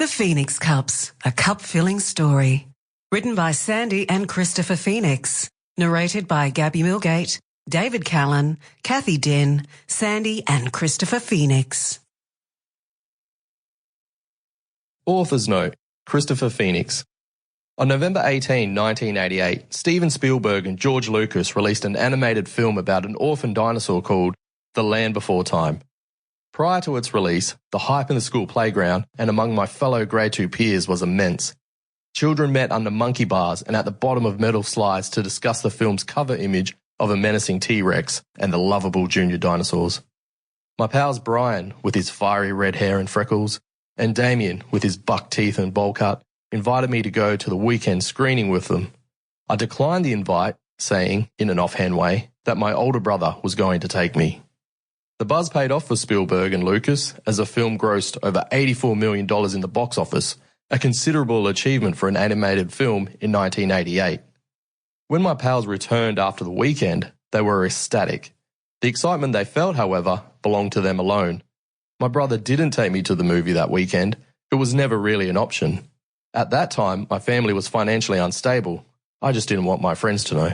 The Phoenix Cups, a cup-filling story. Written by Sandi and Christopher Phoenix. Narrated by Gabby Millgate, David Callan, Cathy Dinn, Sandi and Christopher Phoenix. Author's note, Christopher Phoenix. On November 18, 1988, Steven Spielberg and George Lucas released an animated film about an orphan dinosaur called The Land Before Time. Prior to its release, the hype in the school playground and among my fellow Grade 2 peers was immense. Children met under monkey bars and at the bottom of metal slides to discuss the film's cover image of a menacing T-Rex and the lovable junior dinosaurs. My pals Brian, with his fiery red hair and freckles, and Damien, with his buck teeth and bowl cut, invited me to go to the weekend screening with them. I declined the invite, saying, in an offhand way, that my older brother was going to take me. The buzz paid off for Spielberg and Lucas as the film grossed over $84 million in the box office, a considerable achievement for an animated film in 1988. When my pals returned after the weekend, they were ecstatic. The excitement they felt, however, belonged to them alone. My brother didn't take me to the movie that weekend. It was never really an option. At that time, my family was financially unstable. I just didn't want my friends to know.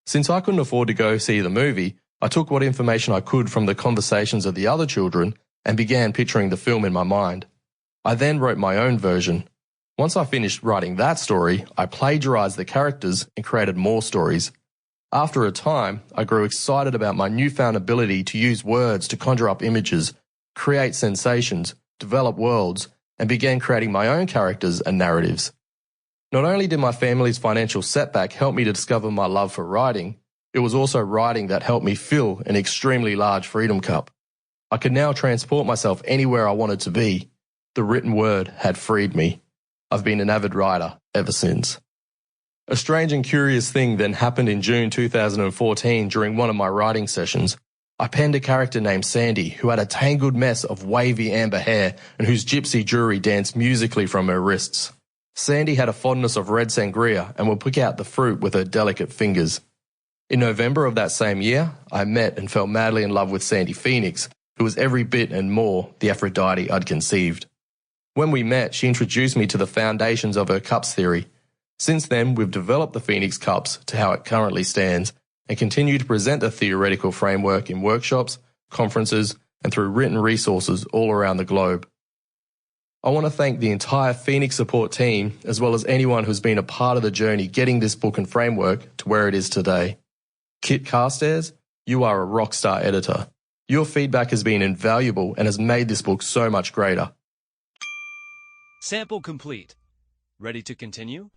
Since I couldn't afford to go see the movie, I took what information I could from the conversations of the other children and began picturing the film in my mind. I then wrote my own version. Once I finished writing that story, I plagiarized the characters and created more stories. After a time, I grew excited about my newfound ability to use words to conjure up images, create sensations, develop worlds, and began creating my own characters and narratives. Not only did my family's financial setback help me to discover my love for writing, it was also writing that helped me fill an extremely large freedom cup. I could now transport myself anywhere I wanted to be. The written word had freed me. I've been an avid writer ever since. A strange and curious thing then happened in June 2014 during one of my writing sessions. I penned a character named Sandy who had a tangled mess of wavy amber hair and whose gypsy jewelry danced musically from her wrists. Sandy had a fondness of red sangria and would pick out the fruit with her delicate fingers. In November of that same year, I met and fell madly in love with Sandi Phoenix, who was every bit and more the Aphrodite I'd conceived. When we met, she introduced me to the foundations of her cups theory. Since then, we've developed the Phoenix Cups to how it currently stands and continue to present the theoretical framework in workshops, conferences, and through written resources all around the globe. I want to thank the entire Phoenix support team, as well as anyone who's been a part of the journey getting this book and framework to where it is today. Kit Carstairs, you are a rockstar editor. Your feedback has been invaluable and has made this book so much greater. Sample complete. Ready to continue?